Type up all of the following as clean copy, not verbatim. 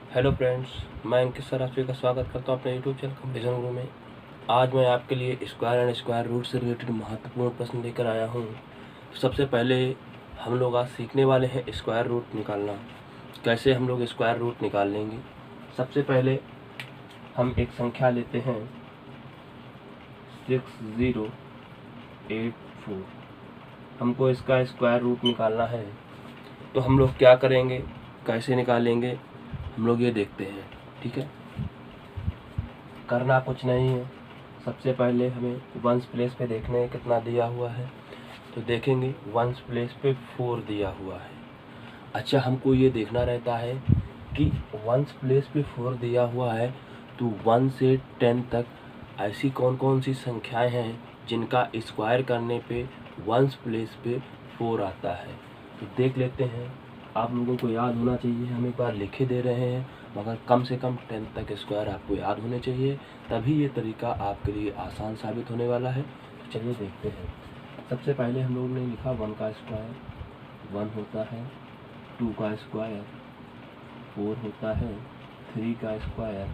Hello friends, मैं अंकित sir आप सभी का स्वागत करता हूँ अपने यूट्यूब चैनल कंपैरिजन गुरु में। आज मैं आपके लिए स्क्वायर एंड स्क्वायर रूट से रिलेटेड महत्वपूर्ण प्रश्न लेकर आया हूँ। सबसे पहले हम लोग आज सीखने वाले हैं स्क्वायर रूट निकालना। कैसे हम लोग स्क्वायर रूट निकाल लेंगे। सबसे पहले हम एक संख्या लेते हैं 6084। हमको इसका स्क्वायर रूट निकालना है, तो हम लोग क्या करेंगे, कैसे निकालेंगे, हम लोग ये देखते हैं। ठीक है, करना कुछ नहीं है। सबसे पहले हमें वंस प्लेस पे देखना है कितना दिया हुआ है, तो देखेंगे वंस प्लेस पे 4 दिया हुआ है। अच्छा, हमको ये देखना रहता है कि वंस प्लेस पे 4 दिया हुआ है, तो 1 से 10 तक ऐसी कौन कौन सी संख्याएं हैं जिनका स्क्वायर करने पे वंस प्लेस पे 4 आता है। तो देख लेते हैं। आप लोगों को याद होना चाहिए, हम एक बार लिखे दे रहे हैं, मगर कम से कम 10 तक स्क्वायर आपको याद होने चाहिए, तभी ये तरीका आपके लिए आसान साबित होने वाला है। तो चलिए देखते हैं। सबसे पहले हम लोगों ने लिखा 1 का स्क्वायर 1 होता है, 2 का स्क्वायर 4 होता है, 3 का स्क्वायर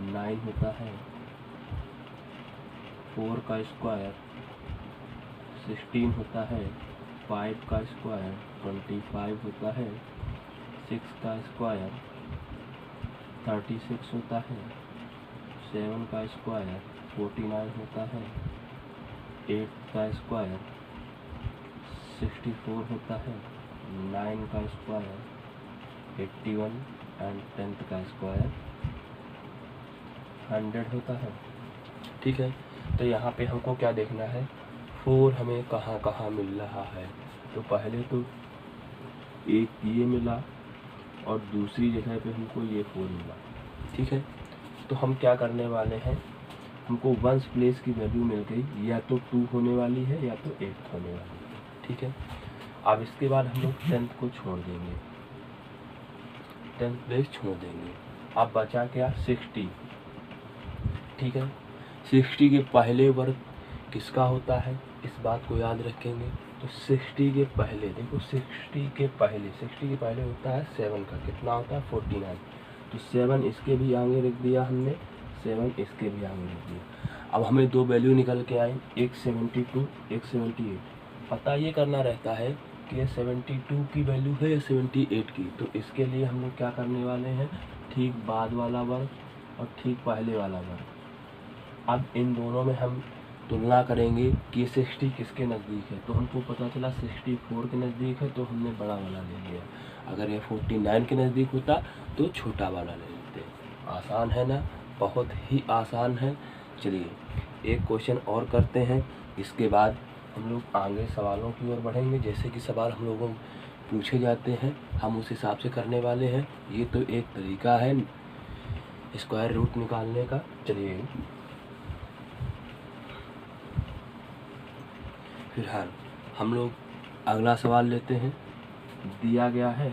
9 होता है, 4 का स्क्वायर 16 होता है, 5 का स्क्वायर 25 होता है, 6 का स्क्वायर 36 होता है, 7 का स्क्वायर 49 होता है, 8 का स्क्वायर 64 होता है, 9 का स्क्वायर 81 एंड 10 का स्क्वायर 100 होता है। ठीक है, तो यहाँ पे हमको क्या देखना है, 4 हमें कहाँ कहाँ मिल रहा है। तो पहले तो एक ये मिला और दूसरी जगह पे हमको ये 4 मिला। ठीक है, तो हम क्या करने वाले हैं, हमको वंस प्लेस की वैल्यू मिल गई, या तो 2 होने वाली है या तो 8 होने वाली है। ठीक है, अब इसके बाद हम लोग 10th को छोड़ देंगे, 10th प्लेस छोड़ देंगे। अब बचा क्या, 60। ठीक है, 60 के पहले वर्ग किसका होता है, इस बात को याद रखेंगे। तो 60 के पहले देखो, 60 के पहले होता है 7 का, कितना होता है 49। तो 7 इसके भी आगे रख दिया हमने, 7 इसके भी आगे रख दिया। अब हमें दो वैल्यू निकल के आए, एक 72 एक 78। पता ये करना रहता है कि ये 72 की वैल्यू है या 78 की। तो इसके लिए हम लोग क्या करने वाले हैं, ठीक बाद वाला वर्ग और ठीक पहले वाला वर्ग। अब इन दोनों में हम तुलना करेंगे कि 60 किसके नज़दीक है। तो हमको पता चला 64 के नज़दीक है, तो हमने बड़ा वाला ले लिया। अगर ये 49 के नज़दीक होता तो छोटा वाला ले लेते। आसान है ना, बहुत ही आसान है। चलिए एक क्वेश्चन और करते हैं, इसके बाद हम लोग आगे सवालों की ओर बढ़ेंगे। जैसे कि सवाल हम लोगों पूछे जाते हैं हम उस हिसाब से करने वाले हैं। ये तो एक तरीका है स्क्वायर रूट निकालने का। चलिए फिलहाल हम लोग अगला सवाल लेते हैं। दिया गया है,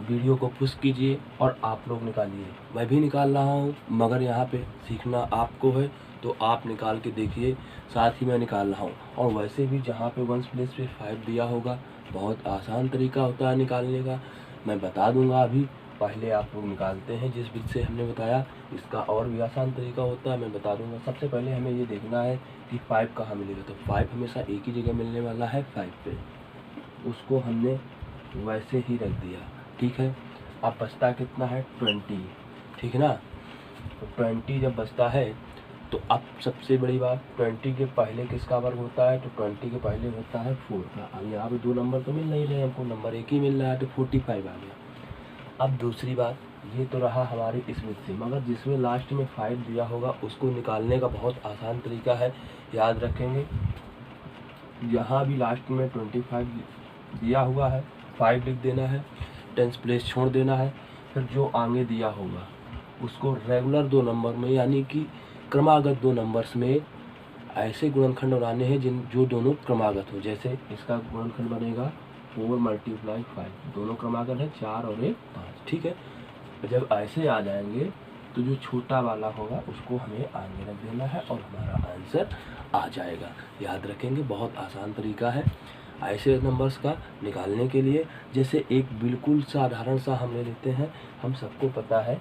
वीडियो को पुश कीजिए और आप लोग निकालिए। मैं भी निकाल रहा हूँ, मगर यहाँ पे सीखना आपको है, तो आप निकाल के देखिए, साथ ही मैं निकाल रहा हूँ। और वैसे भी जहाँ पे वंस प्लेस पे 5 दिया होगा, बहुत आसान तरीका होता है निकालने का, मैं बता दूंगा अभी। पहले आप लोग निकालते हैं जिस विधि से हमने बताया, इसका और भी आसान तरीका होता है, मैं बता दूंगा। सबसे पहले हमें ये देखना है कि 5 कहाँ मिलेगा। तो 5 हमेशा एक ही जगह मिलने वाला है, 5 पे, उसको हमने वैसे ही रख दिया। ठीक है, अब बचता कितना है, 20। ठीक है ना, तो 20 जब बचता है, तो अब सबसे बड़ी बात, 20 के पहले किसका वर्ग होता है। तो 20 के पहले होता है 4 का। अब यहाँ पे 2 नंबर तो मिल नहीं रहे हमको, नंबर एक ही मिल रहा है, तो 45 आ गया। अब दूसरी बात, ये तो रहा हमारी इस विधि से, मगर जिसमें लास्ट में 5 दिया होगा उसको निकालने का बहुत आसान तरीका है, याद रखेंगे। यहाँ भी लास्ट में 25 दिया हुआ है, 5 लिख देना है, 10th प्लेस छोड़ देना है। फिर जो आगे दिया होगा उसको रेगुलर 2 नंबर में, यानी कि क्रमागत 2 नंबर्स में ऐसे गुणनखंड बनाने हैं जो दोनों क्रमागत हो। जैसे इसका गुणनखंड बनेगा 4 × 5, दोनों क्रमागत है, 4 और 1 5। ठीक है, जब ऐसे आ जाएंगे तो जो छोटा वाला होगा उसको हमें आगे रख देना है और हमारा आंसर आ जाएगा। याद रखेंगे, बहुत आसान तरीका है। ऐसे नंबर्स का निकालने के लिए। जैसे एक बिल्कुल साधारण सा हम ले लेते हैं, हम सबको पता है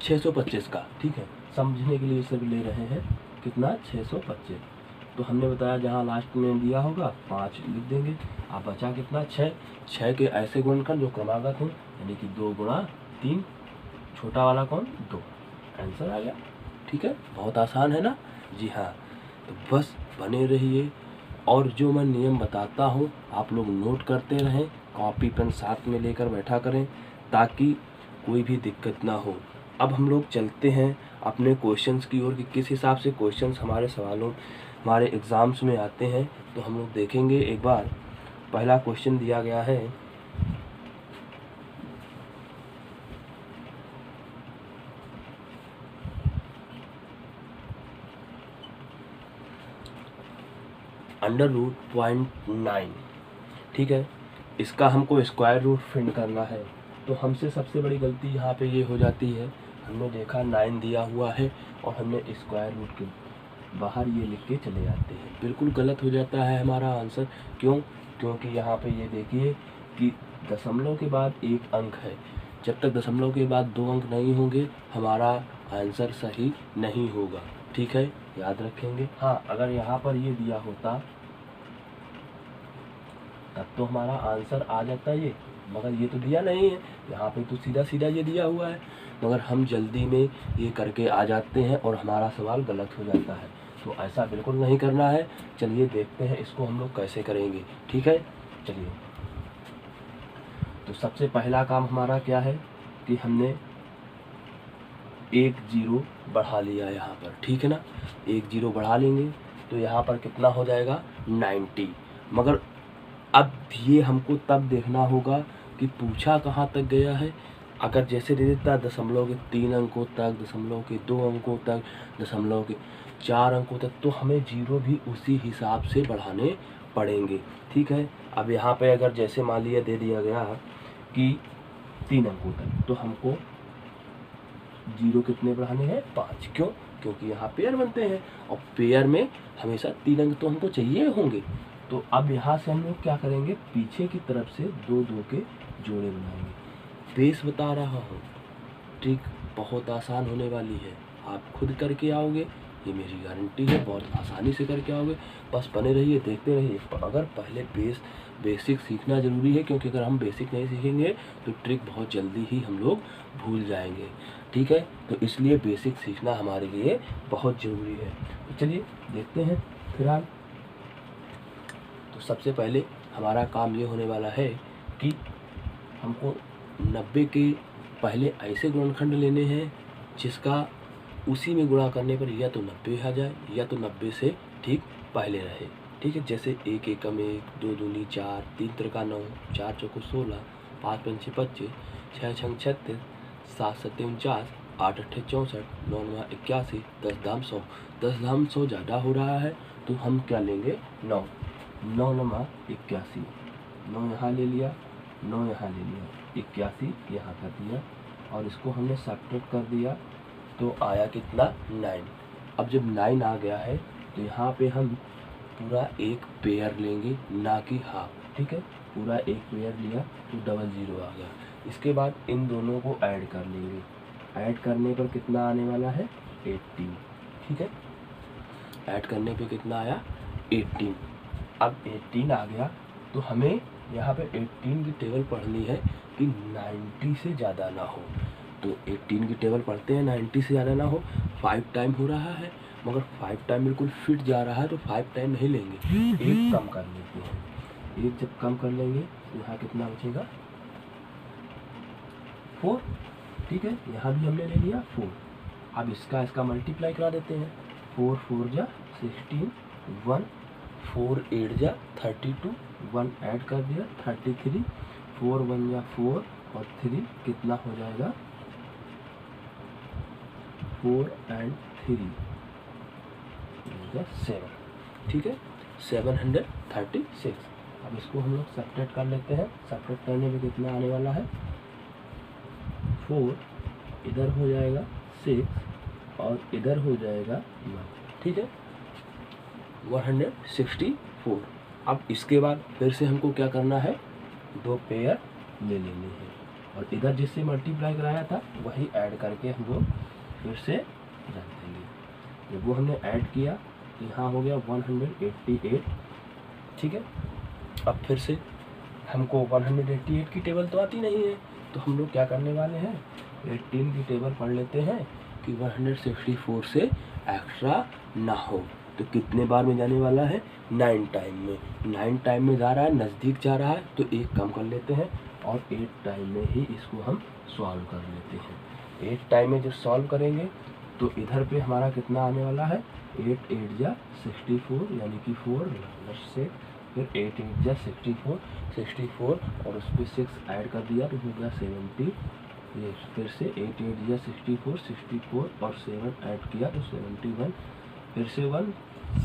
625 का, ठीक है, समझने के लिए सब ले रहे हैं कितना 625। तो हमने बताया जहाँ लास्ट में दिया होगा 5 लिख देंगे। अब बचा कितना 6 के ऐसे गुणनखंड जो क्रमागत हैं, यानी कि 2 गुणा 3, छोटा वाला कौन 2, आंसर आ गया। ठीक है, बहुत आसान है ना। जी हाँ, तो बस बने रहिए और जो मैं नियम बताता हूँ आप लोग नोट करते रहें, कॉपी पेन साथ में लेकर बैठा करें ताकि कोई भी दिक्कत ना हो। अब हम लोग चलते हैं अपने क्वेश्चंस की ओर कि किस हिसाब से क्वेश्चंस हमारे सवालों हमारे एग्ज़ाम्स में आते हैं। तो हम लोग देखेंगे एक बार। पहला क्वेश्चन दिया गया है √0.9, ठीक है, इसका हमको स्क्वायर रूट फाइंड करना है। तो हमसे सबसे बड़ी गलती यहाँ पे ये हो जाती है, हमने देखा 9 दिया हुआ है और हमने स्क्वायर रूट के बाहर ये लिख के चले जाते हैं, बिल्कुल गलत हो जाता है हमारा आंसर। क्यों? क्योंकि यहाँ पे ये देखिए कि दशमलव के बाद 1 अंक है, जब तक दशमलव के बाद 2 अंक नहीं होंगे हमारा आंसर सही नहीं होगा। ठीक है, याद रखेंगे। हाँ, अगर यहाँ पर ये दिया होता तब तो हमारा आंसर आ जाता ये, मगर ये तो दिया नहीं है, यहाँ पे तो सीधा सीधा ये दिया हुआ है, मगर हम जल्दी में ये करके आ जाते हैं और हमारा सवाल गलत हो जाता है। तो ऐसा बिल्कुल नहीं करना है। चलिए देखते हैं इसको हम लोग कैसे करेंगे। ठीक है, चलिए। तो सबसे पहला काम हमारा क्या है कि हमने 1 0 बढ़ा लिया यहाँ पर, ठीक है ना, 1 0 बढ़ा लेंगे तो यहाँ पर कितना हो जाएगा 90। मगर अब ये हमको तब देखना होगा कि पूछा कहाँ तक गया है। अगर जैसे दे देता दशमलव के 3 अंकों तक, दशमलव के 2 अंकों तक, दशमलव के 4 अंकों तक, तो हमें 0 भी उसी हिसाब से बढ़ाने पड़ेंगे। ठीक है, अब यहाँ पे अगर जैसे मान लिया दे दिया गया कि 3 अंकों तक, तो हमको 0 कितने बढ़ाने हैं 5। क्यों? क्योंकि यहाँ पेयर बनते हैं और पेयर में हमेशा 3 अंक तो हमको चाहिए होंगे। तो अब यहाँ से हम लोग क्या करेंगे, पीछे की तरफ से 2 2 के जोड़े बनाएंगे। बेस बता रहा हूँ, ट्रिक बहुत आसान होने वाली है, आप खुद करके आओगे, ये मेरी गारंटी है, बहुत आसानी से करके आओगे। बस बने रहिए, देखते रहिए। अगर पहले बेसिक सीखना ज़रूरी है, क्योंकि अगर हम बेसिक नहीं सीखेंगे तो ट्रिक बहुत जल्दी ही हम लोग भूल जाएंगे। ठीक है, तो इसलिए बेसिक सीखना हमारे लिए बहुत ज़रूरी है। तो चलिए देखते हैं फिलहाल। तो सबसे पहले हमारा काम ये होने वाला है कि हमको 90 के पहले ऐसे गुणनखंड लेने हैं जिसका उसी में गुणा करने पर या तो 90 आ जाए या तो 90 से ठीक पहले रहे। ठीक है, जैसे 1 एकम 1, 2 दूनी 4, 3 त्रिका 9, 4 चौको 16, 5 पंचे 25, 6 छंग 36, 7 सत्ते 49, 8 अट्ठे 64, 9 9 81, 10 दाम 100। 10 दाम 100 ज़्यादा हो रहा है तो हम क्या लेंगे 9, 9 9 81, 9 यहाँ ले लिया, 9 यहाँ ले लिया, 81 यहाँ कर दिया और इसको हमने सब्ट्रैक्ट कर दिया तो आया कितना 9। अब जब 9 आ गया है तो यहाँ पे हम पूरा एक पेयर लेंगे, ना कि हाफ। ठीक है, पूरा एक पेयर लिया तो डबल 0 आ गया। इसके बाद इन दोनों को ऐड कर लेंगे, ऐड करने पर कितना आने वाला है 18। ठीक है, ऐड करने पे कितना आया 18। अब 18 आ गया तो हमें यहाँ पे 18 की टेबल पढ़नी है कि 90 से ज़्यादा ना हो। तो 18 की टेबल पढ़ते हैं, 90 से ज़्यादा ना हो। 5 टाइम हो रहा है, मगर 5 टाइम बिल्कुल फिट जा रहा है तो 5 टाइम नहीं लेंगे, एक कम कर लेते हैं। एक जब कम कर लेंगे तो यहाँ कितना बचेगा 4। ठीक है, यहाँ भी हमने ले लिया 4। अब इसका मल्टीप्लाई करा देते हैं। 4 4 जा 16, 1 4 8 जा 32, 1 ऐड कर दिया 33, 4 1 जा 4 और 3 कितना हो जाएगा 4 and 3 7। ठीक है, 736। अब इसको हम लोग सब्ट्रैक्ट कर लेते हैं। सब्ट्रैक्ट करने में कितना आने वाला है 4, इधर हो जाएगा 6 और इधर हो जाएगा 1। ठीक है, 164। अब इसके बाद फिर से हमको क्या करना है, 2 पेयर ले लेने हैं और इधर जिससे मल्टीप्लाई कराया था वही ऐड करके हम लोग फिर से रख देंगे। जब वो हमने ऐड किया तो यहाँ हो गया 188। ठीक है, अब फिर से हमको 188 की टेबल तो आती नहीं है, तो हम लोग क्या करने वाले हैं, 18 की टेबल पढ़ लेते हैं कि 164 से एक्स्ट्रा ना हो। तो कितने बार में जाने वाला है, 9 टाइम में। 9 टाइम में जा रहा है, नज़दीक जा रहा है, तो एक कम कर लेते हैं और 8 टाइम में ही इसको हम सॉल्व कर लेते हैं। 8 टाइम में जब सॉल्व करेंगे तो इधर पे हमारा कितना आने वाला है, 8 8 जा 64, यानी कि 4 से फिर 8 8 जा 64 और उस पर 6 ऐड कर दिया तो हो गया 70। ये फिर से 8 8 जा 64 और 7 ऐड किया तो 71, फिर से 1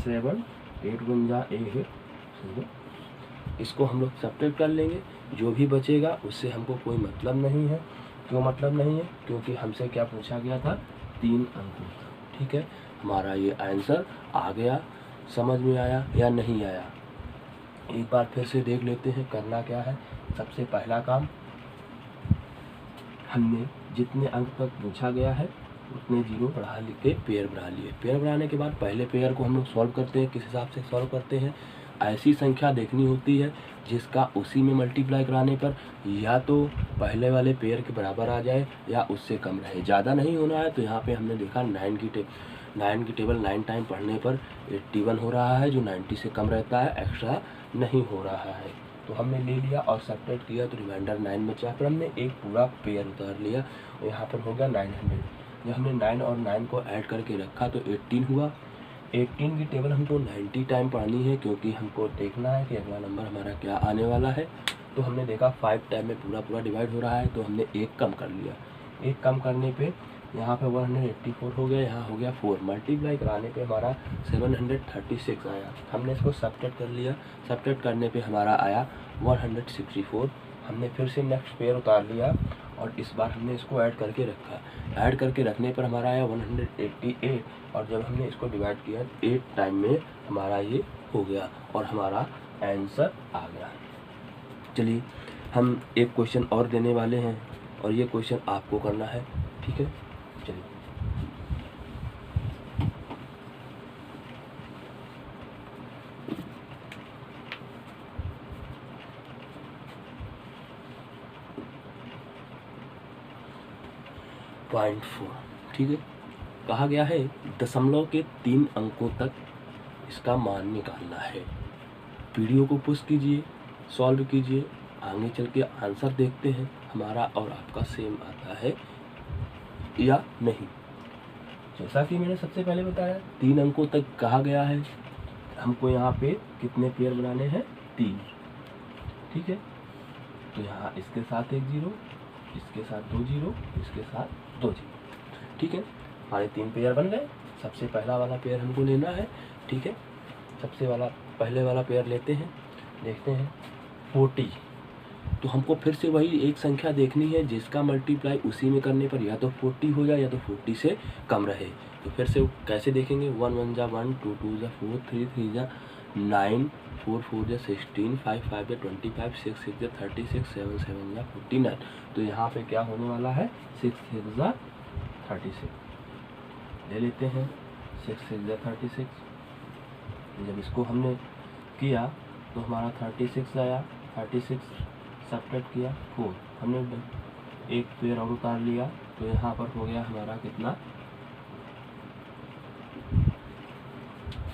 7 8 1 जा 8। इसको हम लोग सब्ट्रैक्ट कर लेंगे, जो भी बचेगा उससे हमको कोई मतलब नहीं है। क्यों मतलब नहीं है, क्योंकि हमसे क्या पूछा गया था, 3 अंकों का। ठीक है, हमारा ये आंसर आ गया, समझ में आया या नहीं आया, एक बार फिर से देख लेते हैं। करना क्या है, सबसे पहला काम, हमने जितने अंक तक पूछा गया है उतने 0 बढ़ा के पेयर बढ़ा लिए। पेयर बढ़ाने के बाद पहले पेयर को हम लोग सॉल्व करते हैं। किस हिसाब से सॉल्व करते हैं, ऐसी संख्या देखनी होती है जिसका उसी में मल्टीप्लाई कराने पर या तो पहले वाले पेयर के बराबर आ जाए या उससे कम रहे, ज़्यादा नहीं होना है। तो यहाँ पे हमने देखा 9 की टेबल 9 टाइम पढ़ने पर 81 हो रहा है, जो 90 से कम रहता है, एक्स्ट्रा नहीं हो रहा है। तो हमने ले लिया और सब्ट्रैक्ट किया तो रिमाइंडर 9 बचा, फिर हमने एक पूरा पेयर उतार लिया और यहाँ पर हो गया 900। जब हमने 9 और 9 को ऐड करके रखा तो 18 हुआ। 18 की टेबल हमको 90 टाइम पढ़नी है, क्योंकि हमको देखना है कि अगला नंबर हमारा क्या आने वाला है। तो हमने देखा 5 टाइम में पूरा डिवाइड हो रहा है, तो हमने एक कम कर लिया। एक कम करने पे यहाँ पे 184 हो गया, यहाँ हो गया 4। मल्टीप्लाई कराने पे हमारा 736 आया। हमने इसको सब्ट्रैक्ट कर लिया, सब्ट्रैक्ट करने पे हमारा आया 164। हमने फिर से नेक्स्ट पेयर उतार लिया और इस बार हमने इसको ऐड करके रखा। ऐड करके रखने पर हमारा आया 188 और जब हमने इसको डिवाइड किया 8 टाइम में हमारा ये हो गया और हमारा आंसर आ गया। चलिए हम एक क्वेश्चन और देने वाले हैं और ये क्वेश्चन आपको करना है। ठीक है, चलिए। पॉइंट 4, ठीक है, कहा गया है दशमलव के 3 अंकों तक इसका मान निकालना है। वीडियो को पुश कीजिए, सॉल्व कीजिए, आगे चल के आंसर देखते हैं हमारा और आपका सेम आता है या नहीं। जैसा कि मैंने सबसे पहले बताया 3 अंकों तक कहा गया है, हमको यहाँ पे कितने पेयर बनाने हैं, 3। ठीक है, तो यहाँ इसके साथ एक 0, इसके साथ 2 0, इसके साथ 2 0। ठीक है, हमारे 3 पेयर बन गए। सबसे पहला वाला पेयर हमको लेना है। ठीक है, पहले वाला पेयर लेते हैं, देखते हैं 40। तो हमको फिर से वही एक संख्या देखनी है जिसका मल्टीप्लाई उसी में करने पर या तो 40 हो जाए या तो 40 से कम रहे। तो फिर से कैसे देखेंगे, 1 1 जा 1, 2 2 जा 4, 3 3 जा 9, 4 4 जा 16, 5 5 जा 25, 6 6 जा 36, 7 7 जा 49। तो यहाँ पे क्या होने वाला है, 6 6 जा 36 ले लेते हैं। 6 6 जा 36, जब इसको हमने किया तो हमारा 36 आया। 36 सब्ट्रैक्ट किया 4, हमने एक पेयर और उतार लिया तो यहाँ पर हो गया हमारा कितना,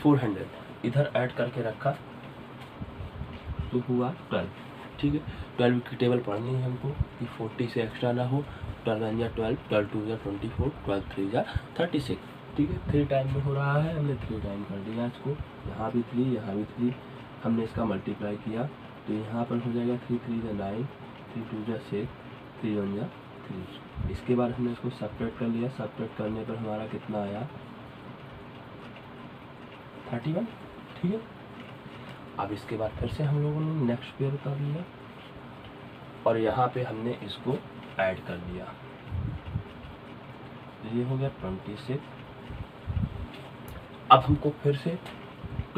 400। इधर ऐड करके रखा तो हुआ 12। ठीक है, 12 की टेबल पढ़नी है हमको कि 40 से एक्स्ट्रा ना हो। 12 1 जा 12, 12 2 जा 24, 12 3 जा 36। ठीक है, 3 टाइम में हो रहा है, हमने 3 टाइम कर दिया इसको। यहाँ भी 3, यहाँ भी 3, हमने इसका मल्टीप्लाई किया तो यहाँ पर हो जाएगा 3 3 जा 9, 3 2 जा 6, 3 1 जा 3। इसके बाद हमने इसको सब्ट्रैक्ट कर लिया। सब्ट्रैक्ट करने पर हमारा कितना आया, 31। ठीक है, अब इसके बाद फिर से हम लोगों ने नेक्स्ट पेयर उतार लिया और यहाँ पे हमने इसको ऐड कर दिया, ये हो गया 26। अब हमको फिर से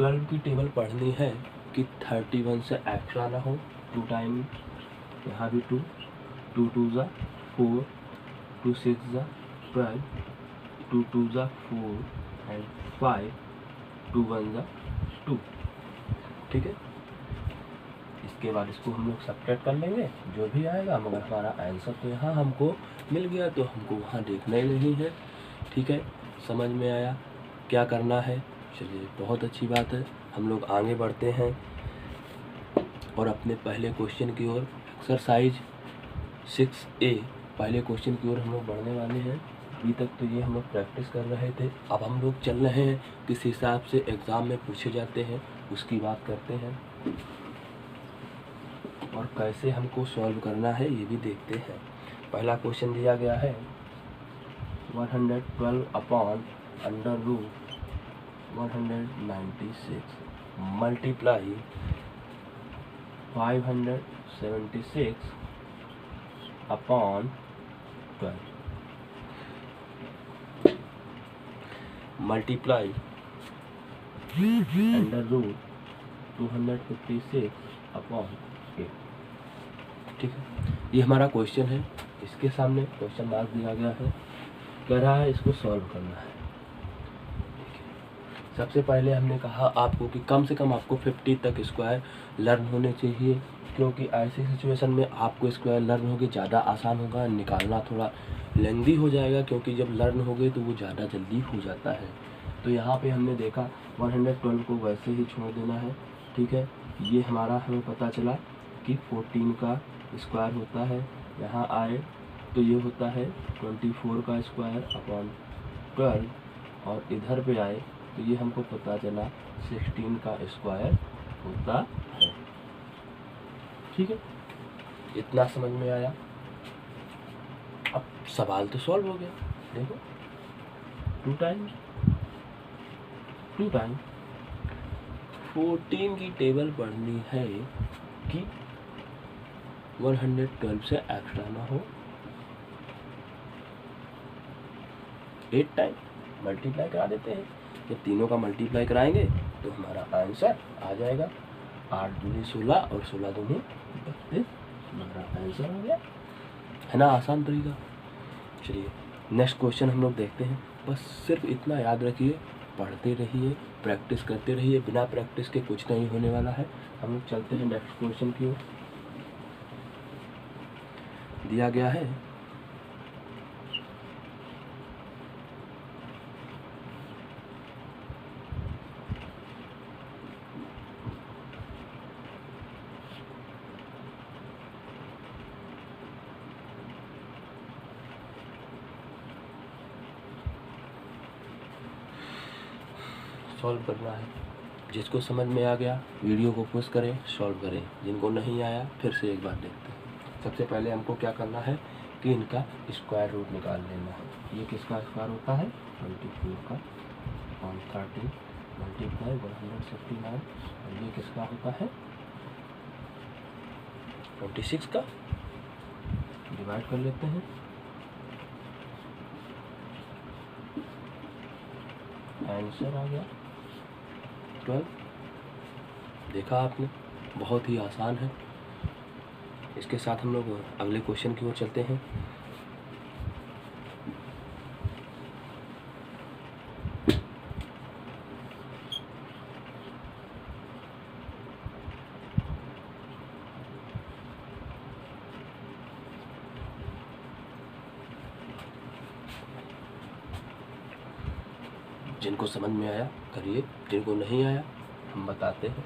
12 की टेबल पढ़नी है कि 31 से एक्स्ट्रा ना हो, 2 टाइम यहाँ भी 2, 2 2 ज़ा 4, 2 6 ज़ा 12, 2 2 ज़ा 4 एंड 5, 2 1 ज़ा 2। ठीक है, इसके बाद इसको हम लोग सब्ट्रैक्ट कर लेंगे, जो भी आएगा, मगर हमारा आंसर तो यहाँ हमको मिल गया, तो हमको वहाँ देखना ही नहीं है। ठीक है, समझ में आया क्या करना है? चलिए, बहुत अच्छी बात है। हम लोग आगे बढ़ते हैं और अपने पहले क्वेश्चन की ओर, एक्सरसाइज 6A पहले क्वेश्चन की ओर हम लोग बढ़ने वाले हैं। अभी तक तो ये हम लोग प्रैक्टिस कर रहे थे, अब हम लोग चल रहे हैं किस हिसाब से एग्ज़ाम में पूछे जाते हैं उसकी बात करते हैं, और कैसे हमको सॉल्व करना है ये भी देखते हैं। पहला क्वेश्चन दिया गया है 112 upon under root 196 multiply 576 upon 12 multiply under root 256 upon 8। ठीक है, ये हमारा क्वेश्चन है। इसके सामने क्वेश्चन मार्क दिया गया है, कह रहा है इसको सॉल्व करना है। सबसे पहले हमने कहा आपको कि कम से कम आपको 50 तक स्क्वायर लर्न होने चाहिए, क्योंकि ऐसी सिचुएशन में आपको स्क्वायर लर्न होगी ज़्यादा आसान होगा, निकालना थोड़ा लेंदी हो जाएगा, क्योंकि जब लर्न हो गए तो वो ज़्यादा जल्दी हो जाता है। तो यहाँ पे हमने देखा 112 को वैसे ही छोड़ देना है। ठीक है, ये हमारा हमें पता चला कि 14 का स्क्वायर होता है, यहाँ आए तो ये होता है 24 का स्क्वायर अपॉन 12, और इधर पे आए तो ये हमको पता चला 16 का स्क्वायर होता है। ठीक है, इतना समझ में आया। अब सवाल तो सॉल्व हो गया। देखो 2 टाइम्स 14 की टेबल पढ़नी है कि 112 से एक्स्ट्रा ना हो, 8 टाइम मल्टीप्लाई करा देते हैं। जब तीनों का मल्टीप्लाई कराएंगे तो हमारा आंसर आ जाएगा 8 दूनी 16 और 16 दूनी 32, हमारा आंसर हो गया। है ना आसान तरीका। चलिए नेक्स्ट क्वेश्चन हम लोग देखते हैं। बस सिर्फ इतना याद रखिए, पढ़ते रहिए, प्रैक्टिस करते रहिए, बिना प्रैक्टिस के कुछ नहीं होने वाला है। हम लोग चलते हैं नेक्स्ट क्वेश्चन की ओर। दिया गया है सॉल्व करना है। जिसको समझ में आ गया वीडियो को पुश करें, सॉल्व करें। जिनको नहीं आया फिर से एक बार देखते हैं। सबसे पहले हमको क्या करना है कि इनका स्क्वायर रूट निकाल लेना है। ये किसका स्क्वायर होता है? 24 का ऑन 30 मल्टीप्लाई 169, और ये किसका होता है? 26 का। डिवाइड कर लेते हैं। आंसर आ गया 12। देखा आपने, बहुत ही आसान है। इसके साथ हम लोग अगले क्वेश्चन की ओर चलते हैं। जिनको समझ में आया करिए, जिनको नहीं आया हम बताते हैं।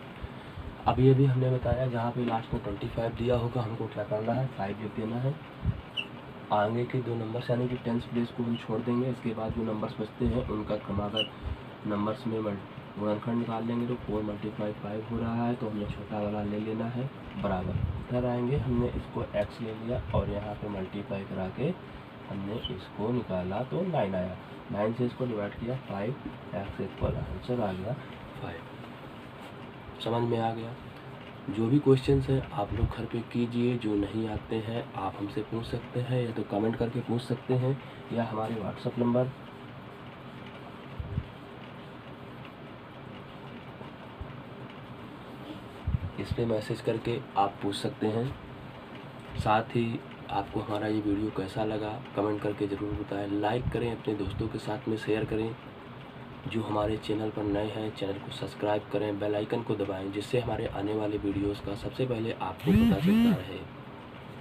अब ये भी हमने बताया, जहाँ पे लास्ट में 25 दिया होगा हमको क्या करना है, 5 लिख देना है। आगे के 2 नंबर्स यानी कि 10th प्लेस को हम छोड़ देंगे। इसके बाद जो नंबर्स बचते हैं उनका क्रमागत नंबर्स में गुणनखंड निकाल लेंगे। तो 4 × 5 हो रहा है, तो हमने छोटा वाला ले लेना है बराबर। इधर आएंगे, हमने इसको x ले लिया और यहाँ पे मल्टीप्लाई करा के हमने इसको निकाला तो 9 आया। 9 से इसको डिवाइड किया 5x इक्वल आंसर आ गया 5। समझ में आ गया। जो भी क्वेश्चंस हैं आप लोग घर पे कीजिए। जो नहीं आते हैं आप हमसे पूछ सकते हैं, या तो कमेंट करके पूछ सकते हैं, या हमारे व्हाट्सएप नंबर पे मैसेज करके आप पूछ सकते हैं। साथ ही आपको हमारा ये वीडियो कैसा लगा कमेंट करके ज़रूर बताएं। लाइक करें, अपने दोस्तों के साथ में शेयर करें। जो हमारे चैनल पर नए हैं चैनल को सब्सक्राइब करें, बेल आइकन को दबाएं, जिससे हमारे आने वाले वीडियोस का सबसे पहले आपको पता चलता रहे।